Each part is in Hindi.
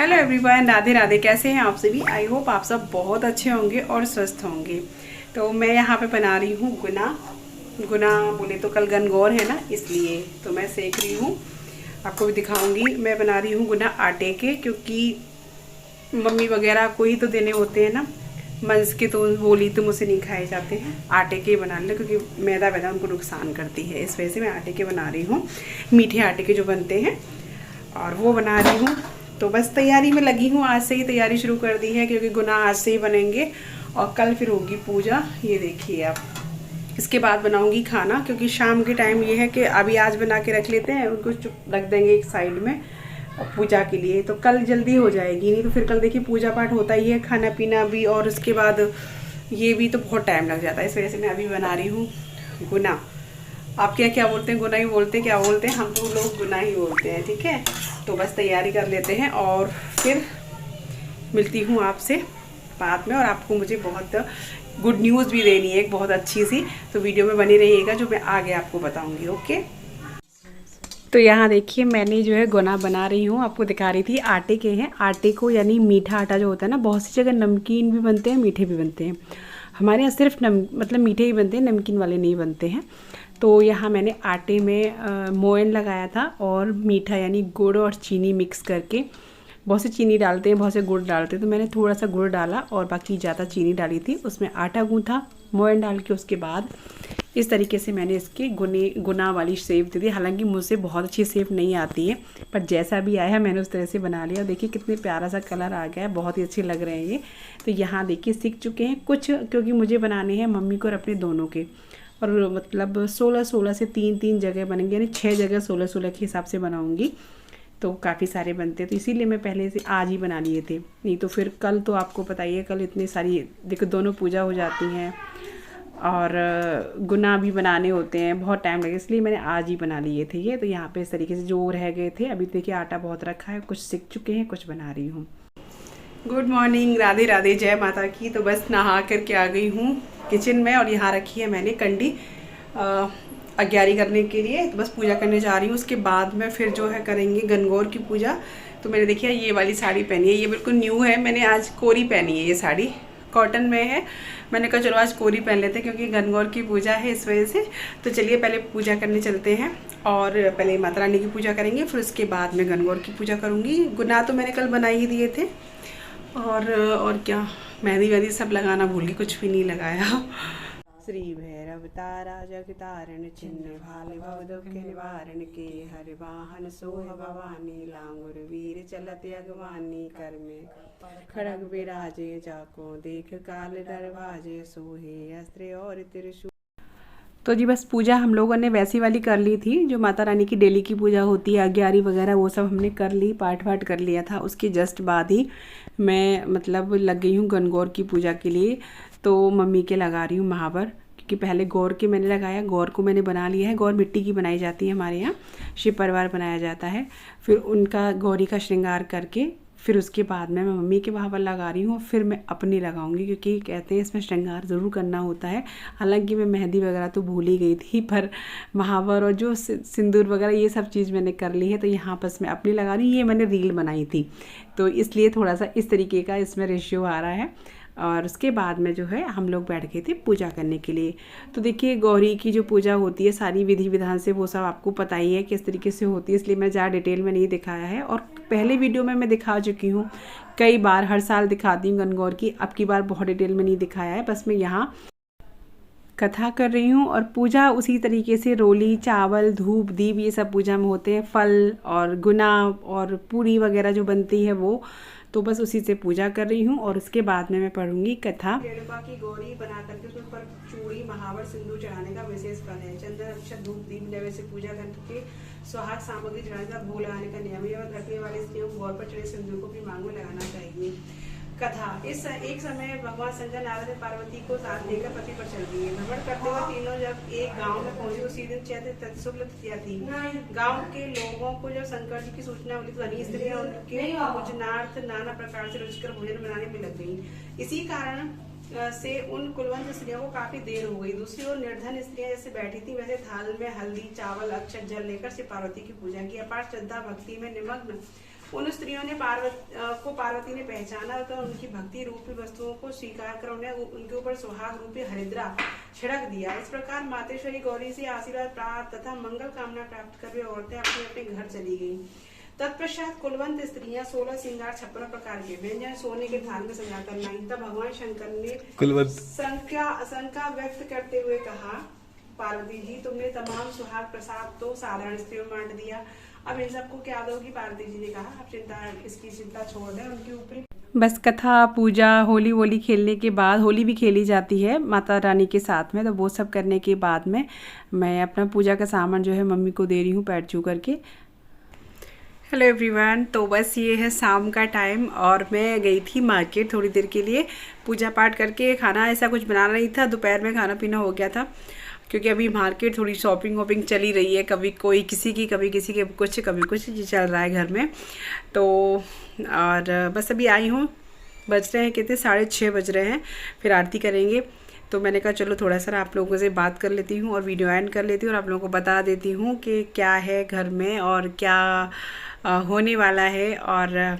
Hello everyone, Radhe Radhe. कैसे हैं आप सभी? आई होप आप सब बहुत अच्छे होंगे और स्वस्थ होंगे। तो मैं यहाँ पे बना रही हूँ गुना। गुना बोले तो कल गनगौर है ना, इसलिए तो मैं सेक रही हूँ। आपको भी दिखाऊंगी। मैं बना रही हूँ गुना आटे के, क्योंकि मम्मी वगैरह को ही तो देने होते हैं ना। मंस के तो बोली तो मुझसे नहीं खाए जाते हैं। आटे के बना लें, क्योंकि मैदा वैदा उनको नुकसान करती है। इस वजह से मैं आटे के बना रही हूँ। मीठे आटे के जो बनते हैं, और वो बना रही हूँ। तो बस तैयारी में लगी हूँ। आज से ही तैयारी शुरू कर दी है, क्योंकि गुना आज से ही बनेंगे और कल फिर होगी पूजा। ये देखिए आप। इसके बाद बनाऊंगी खाना, क्योंकि शाम के टाइम ये है कि अभी आज बना के रख लेते हैं, उनको चुप रख देंगे एक साइड में पूजा के लिए। तो कल जल्दी हो जाएगी, नहीं तो फिर कल देखिए पूजा पाठ होता ही है, खाना पीना भी, और उसके बाद ये भी तो बहुत टाइम लग जाता है। इस वजह से मैं अभी बना रही हूँ गुना। आपके यहाँ क्या बोलते हैं? गुना ही बोलते हैं, क्या बोलते हैं? हम तो लोग गुना ही बोलते हैं। ठीक है, तो बस तैयारी कर लेते हैं और फिर मिलती हूँ आपसे बाद में। और आपको मुझे बहुत गुड न्यूज़ भी देनी है, एक बहुत अच्छी सी। तो वीडियो में बनी रहिएगा, जो मैं आगे आपको बताऊँगी। ओके। तो यहाँ देखिए, मैंने जो है गुना बना रही हूँ, आपको दिखा रही थी। आटे के हैं। आटे को यानी मीठा आटा जो होता है ना, बहुत सी जगह नमकीन भी बनते हैं, मीठे भी बनते हैं। हमारे यहाँ सिर्फ मतलब मीठे ही बनते हैं, नमकीन वाले नहीं बनते हैं। तो यहाँ मैंने आटे में मोयन लगाया था, और मीठा यानी गुड़ और चीनी मिक्स करके। बहुत से चीनी डालते हैं, बहुत से गुड़ डालते हैं, तो मैंने थोड़ा सा गुड़ डाला और बाकी ज़्यादा चीनी डाली थी। उसमें आटा गूँथा मोयन डाल के। उसके बाद इस तरीके से मैंने इसके गुना वाली शेप दे दी। हालांकि मुझसे बहुत अच्छी शेप नहीं आती है, पर जैसा भी आया है मैंने उस तरह से बना लिया। देखिए कितने प्यारा सा कलर आ गया है, बहुत ही अच्छे लग रहे हैं ये। तो यहाँ देखिए सीख चुके हैं कुछ, क्योंकि मुझे बनाने हैं मम्मी को और अपने दोनों के। और मतलब 16-16 से 3-3 जगह बनेंगे, यानी 6 जगह 16-16 के हिसाब से बनाऊंगी। तो काफ़ी सारे बनते, तो इसीलिए मैं पहले से आज ही बना लिए थे। नहीं तो फिर कल तो आपको पता ही है, कल इतनी सारी देखो दोनों पूजा हो जाती हैं और गुना भी बनाने होते हैं, बहुत टाइम लगे, इसलिए मैंने आज ही बना लिए थे ये। तो यहाँ पे इस तरीके से जो रह गए थे, अभी देखिए आटा बहुत रखा है, कुछ सीख चुके हैं, कुछ बना रही हूँ। गुड मॉर्निंग, राधे राधे, जय माता की। तो बस नहा करके आ गई हूँ किचन में, और यहाँ रखी है मैंने कंडी अग्यारी करने के लिए। तो बस पूजा करने जा रही हूँ। उसके बाद में फिर जो है करेंगे गनगौर की पूजा। तो मैंने देखिए ये वाली साड़ी पहनी है, ये बिल्कुल न्यू है। मैंने आज कोरी पहनी है, ये साड़ी कॉटन में है। मैंने कहा चलो आज कोरी पहन लेते हैं, क्योंकि गनगौर की पूजा है, इस वजह से। तो चलिए पहले पूजा करने चलते हैं, और पहले माता रानी की पूजा करेंगे, फिर उसके बाद में गनगौर की पूजा करूँगी। गुना तो मैंने कल बना ही दिए थे। और क्या, मेहंदी वेहंदी सब लगाना भूल गई, कुछ भी नहीं लगाया। श्री भैरव तारा जग तारण चिन्ह भाले भव दुख निवारण के हर वाहन सोह भवानी लांगुर वीर चलत अगवानी कर में खड़ग विराजे जाको देख काल दरवाजे सोहे अस्त्र और त्रिशूल। तो जी बस पूजा हम लोगों ने वैसी वाली कर ली थी, जो माता रानी की डेली की पूजा होती है, अग्यारी वगैरह वो सब हमने कर ली, पाठ वाठ कर लिया था। उसके जस्ट बाद ही मैं मतलब लग गई हूँ गनगौर की पूजा के लिए। तो मम्मी के लगा रही हूँ महावर, क्योंकि पहले गौर के मैंने लगाया, गौर को मैंने बना लिया है। गौर मिट्टी की बनाई जाती है हमारे यहाँ, शिव परिवार बनाया जाता है। फिर उनका गौरी का श्रृंगार करके फिर उसके बाद में मैं मम्मी के महावर लगा रही हूँ, फिर मैं अपनी लगाऊंगी, क्योंकि कहते हैं इसमें श्रृंगार ज़रूर करना होता है। हालांकि मैं मेहंदी वगैरह तो भूल ही गई थी, पर महावर और जो सिंदूर वगैरह ये सब चीज़ मैंने कर ली है। तो यहाँ बस मैं अपनी लगा रही हूँ। ये मैंने रील बनाई थी, तो इसलिए थोड़ा सा इस तरीके का इसमें रेशियो आ रहा है। और उसके बाद में जो है हम लोग बैठ गए थे पूजा करने के लिए। तो देखिए गौरी की जो पूजा होती है, सारी विधि विधान से वो सब आपको पता ही है किस तरीके से होती है, इसलिए मैं ज़्यादा डिटेल में नहीं दिखाया है। और पहले वीडियो में मैं दिखा चुकी हूँ कई बार, हर साल दिखाती हूँ गनगौर की। अब की बार बहुत डिटेल में नहीं दिखाया है, बस मैं यहाँ कथा कर रही हूँ। और पूजा उसी तरीके से रोली, चावल, धूप, दीप, ये सब पूजा में होते हैं। फल और गुना और पूरी वगैरह जो बनती है वो, तो बस उसी से पूजा कर रही हूँ। और उसके बाद में मैं पढ़ूंगी कथा। रेणुका की गौरी बना करके उसके ऊपर चूड़ी, महावर, सिंदूर चढ़ाने का विशेष फल है। चंदन, अक्षत, धूप, दीप नैवेद्य से पूजा करके सुहाग सामग्री चढ़ाने का, भोग लगाने का नियम है। रखने वाले स्त्रियों को गौर पर चढ़े सिंदूर को भी मांग में लगाना चाहिए। कथा। इस एक समय भगवान संजय नारद ने पार्वती को साथ लेकर पति पर चल दिए। भ्रमण करते हुए तीनों जब एक गांव में पहुंचे, उसी दिन चैत्र शुक्ल तृतीया थी। गांव के लोगों को जब शंकर जी की सूचना मिली, तो धनी स्त्रियां उनके भोजनार्थ नाना प्रकार से रुचिकर भोजन बनाने में लग गई। इसी कारण से उन कुलवंत स्त्रियों को काफी देर हो गई। दूसरी ओर निर्धन स्त्रियां जैसे बैठी थी, वैसे थाल में हल्दी, चावल, अक्षत, जल लेकर श्री पार्वती की पूजा की। अपार श्रद्धा भक्ति में निमग्न उन स्त्रियों ने पार्वती ने पहचाना तो उनकी भक्ति रूपी वस्तुओं को स्वीकार कर उन्हें उनके ऊपर सुहाग रूपी हरिद्रा छिड़क दिया। इस प्रकार मातेश्वरी गौरी से आशीर्वाद प्राप्त तथा मंगल कामना प्राप्त कर वे औरतें अपने अपने घर चली गयी। तत्पश्चात कुलवंत स्त्रियां 16 श्रृंगार 56 प्रकार के व्यंजन सोने के थाल में सजाकर लाई। तब भगवान शंकर ने शंका व्यक्त करते हुए कहा, पार्वती जी तुमने तमाम सुहाग प्रसाद तो साधारण स्त्रियों में बांट दिया, अब इन सबको क्या दोगी? पार्वती जी ने कहा, आप इसकी चिंता छोड़ दें। उनके ऊपर बस कथा पूजा होली खेलने के बाद, होली भी खेली जाती है माता रानी के साथ में, तो वो सब करने के बाद में मैं अपना पूजा का सामान जो है मम्मी को दे रही हूँ पैर छू करके। हेलो एवरीवन, तो बस ये है शाम का टाइम और मैं गई थी मार्केट थोड़ी देर के लिए पूजा पाठ करके। खाना ऐसा कुछ बनाना नहीं था, दोपहर में खाना पीना हो गया था, क्योंकि अभी मार्केट थोड़ी शॉपिंग वॉपिंग चली रही है, कभी कोई किसी की कभी किसी के कुछ कभी कुछ चल रहा है घर में। तो और बस अभी आई हूँ, बज रहे हैं कितने 6:30 बज रहे हैं, फिर आरती करेंगे। तो मैंने कहा चलो थोड़ा सा आप लोगों से बात कर लेती हूँ और वीडियो एंड कर लेती हूँ और आप लोगों को बता देती हूँ कि क्या है घर में और क्या होने वाला है। और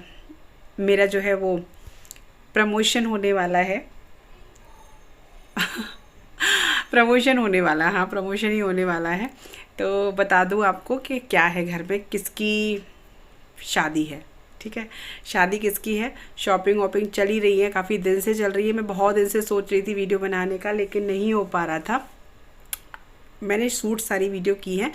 मेरा जो है वो प्रमोशन होने वाला है प्रमोशन होने वाला, हाँ प्रमोशन ही होने वाला है। तो बता दूँ आपको कि क्या है घर में, किसकी शादी है, ठीक है, शादी किसकी है। शॉपिंग वॉपिंग चली रही है, काफ़ी दिन से चल रही है। मैं बहुत दिन से सोच रही थी वीडियो बनाने का, लेकिन नहीं हो पा रहा था। मैंने शूट सारी वीडियो की है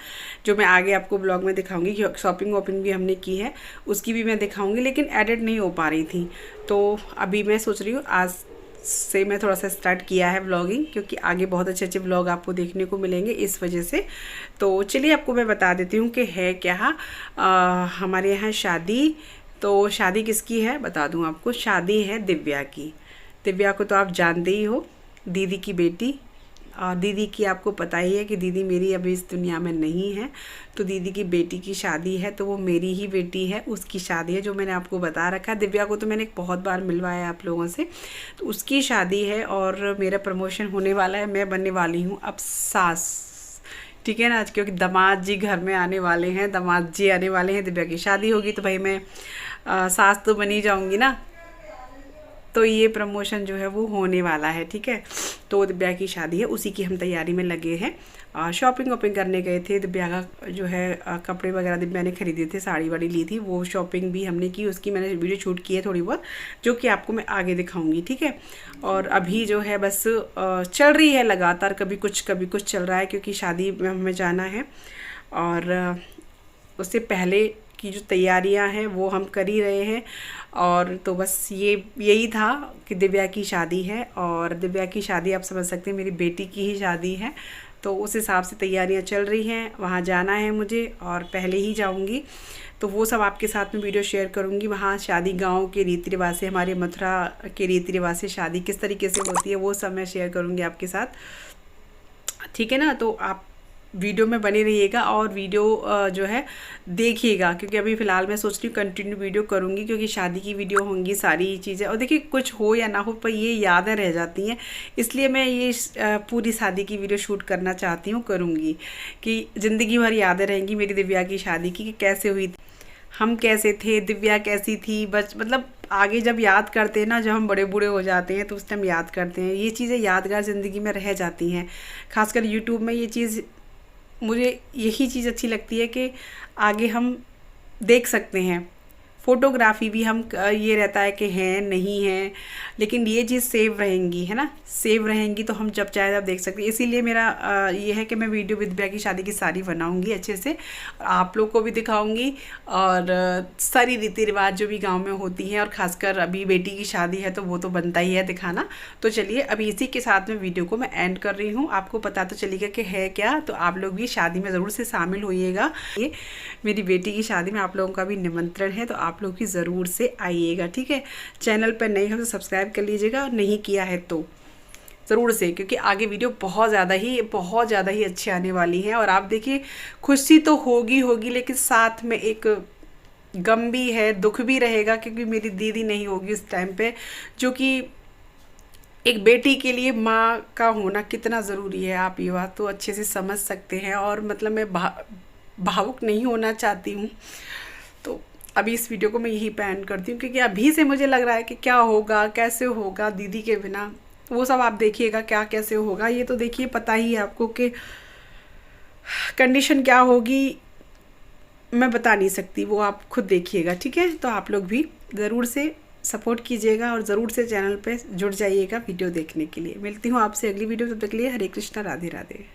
जो मैं आगे आपको ब्लॉग में दिखाऊंगी। शॉपिंग वॉपिंग भी हमने की है, उसकी भी मैं दिखाऊंगी, लेकिन एडिट नहीं हो पा रही थी। तो अभी मैं सोच रही हूँ आज से मैं थोड़ा सा स्टार्ट किया है व्लॉगिंग, क्योंकि आगे बहुत अच्छे अच्छे व्लॉग आपको देखने को मिलेंगे इस वजह से। तो चलिए आपको मैं बता देती हूँ कि है क्या हमारे यहाँ शादी। तो शादी किसकी है बता दूँ आपको, शादी है दिव्या की। दिव्या को तो आप जानते ही हो, दीदी की बेटी। और दीदी की आपको पता ही है कि दीदी मेरी अभी इस दुनिया में नहीं है, तो दीदी की बेटी की शादी है, तो वो मेरी ही बेटी है, उसकी शादी है, जो मैंने आपको बता रखा है। दिव्या को तो मैंने बहुत बार मिलवाया आप लोगों से, तो उसकी शादी है और मेरा प्रमोशन होने वाला है। मैं बनने वाली हूँ अब सास, ठीक है ना, क्योंकि दामाद जी घर में आने वाले हैं, दामाद जी आने वाले हैं। दिव्या की शादी होगी तो भाई मैं सास तो बनी जाऊँगी ना, तो ये प्रमोशन जो है वो होने वाला है, ठीक है। तो दिव्या की शादी है, उसी की हम तैयारी में लगे हैं। शॉपिंग वॉपिंग करने गए थे, दिव्या का जो है कपड़े वगैरह दिव्या ने खरीदे थे, साड़ी वाड़ी ली थी, वो शॉपिंग भी हमने की, उसकी मैंने वीडियो शूट की है थोड़ी बहुत, जो कि आपको मैं आगे दिखाऊंगी, ठीक है। और अभी जो है बस चल रही है लगातार, कभी कुछ चल रहा है, क्योंकि शादी में हमें जाना है और उससे पहले की जो तैयारियां हैं वो हम कर ही रहे हैं। और तो बस यही था कि दिव्या की शादी है, और दिव्या की शादी आप समझ सकते हैं मेरी बेटी की ही शादी है, तो उस हिसाब से तैयारियां चल रही हैं। वहाँ जाना है मुझे और पहले ही जाऊंगी, तो वो सब आपके साथ में वीडियो शेयर करूंगी। वहाँ शादी गांव के रीति रिवाज से, हमारे मथुरा के रीति रिवाज से शादी किस तरीके से होती है वो सब मैं शेयर करूँगी आपके साथ, ठीक है ना। तो आप वीडियो में बने रहिएगा और वीडियो जो है देखिएगा, क्योंकि अभी फ़िलहाल मैं सोच रही हूँ कंटिन्यू वीडियो करूँगी, क्योंकि शादी की वीडियो होंगी सारी चीज़ें। और देखिए कुछ हो या ना हो पर ये यादें रह जाती हैं, इसलिए मैं ये पूरी शादी की वीडियो शूट करना चाहती हूँ, करूँगी, कि ज़िंदगी भर यादें रहेंगी मेरी दिव्या की शादी की, कि कैसे हुई, हम कैसे थे, दिव्या कैसी थी। मतलब आगे जब याद करते हैं ना, जब हम बड़े बूढ़े हो जाते हैं तो उस टाइम याद करते हैं, ये चीज़ें यादगार ज़िंदगी में रह जाती हैं। खासकर यूट्यूब में ये चीज़, मुझे यही चीज़ अच्छी लगती है कि आगे हम देख सकते हैं। फ़ोटोग्राफी भी हम ये रहता है कि हैं नहीं है, लेकिन ये चीज़ सेव रहेंगी, है ना, सेव रहेंगी तो हम जब चाहे तब देख सकते हैं। इसीलिए मेरा ये है कि मैं वीडियो दिव्या की शादी की सारी बनाऊंगी अच्छे से, और आप लोग को भी दिखाऊंगी, और सारी रीति रिवाज जो भी गांव में होती हैं, और ख़ासकर अभी बेटी की शादी है तो वो तो बनता ही है दिखाना। तो चलिए अभी इसी के साथ में वीडियो को मैं एंड कर रही हूँ। आपको पता तो चलेगा कि है क्या, तो आप लोग भी शादी में ज़रूर से शामिल होइएगा। ये मेरी बेटी की शादी में आप लोगों का भी निमंत्रण है, तो आप लोग भी ज़रूर से आइएगा, ठीक है। चैनल पर नए हो तो सब्सक्राइब कर लीजिएगा, और नहीं किया है तो ज़रूर से, क्योंकि आगे वीडियो बहुत ज़्यादा ही अच्छी आने वाली है। और आप देखिए खुशी तो होगी, लेकिन साथ में एक गम भी है, दुख भी रहेगा, क्योंकि मेरी दीदी नहीं होगी उस टाइम पे, जो कि एक बेटी के लिए माँ का होना कितना ज़रूरी है, आप ये बात तो अच्छे से समझ सकते हैं। और मतलब मैं भावुक नहीं होना चाहती हूँ, तो अभी इस वीडियो को मैं यही पे करती हूँ, क्योंकि अभी से मुझे लग रहा है कि क्या होगा, कैसे होगा दीदी के बिना। वो सब आप देखिएगा क्या कैसे होगा, ये तो देखिए पता ही है आपको कि कंडीशन क्या होगी, मैं बता नहीं सकती, वो आप खुद देखिएगा। ठीक है, तो आप लोग भी ज़रूर से सपोर्ट कीजिएगा और ज़रूर से चैनल पे जुड़ जाइएगा वीडियो देखने के लिए। मिलती हूँ आपसे अगली वीडियो, तब तक के लिए हरे कृष्णा, राधे राधे।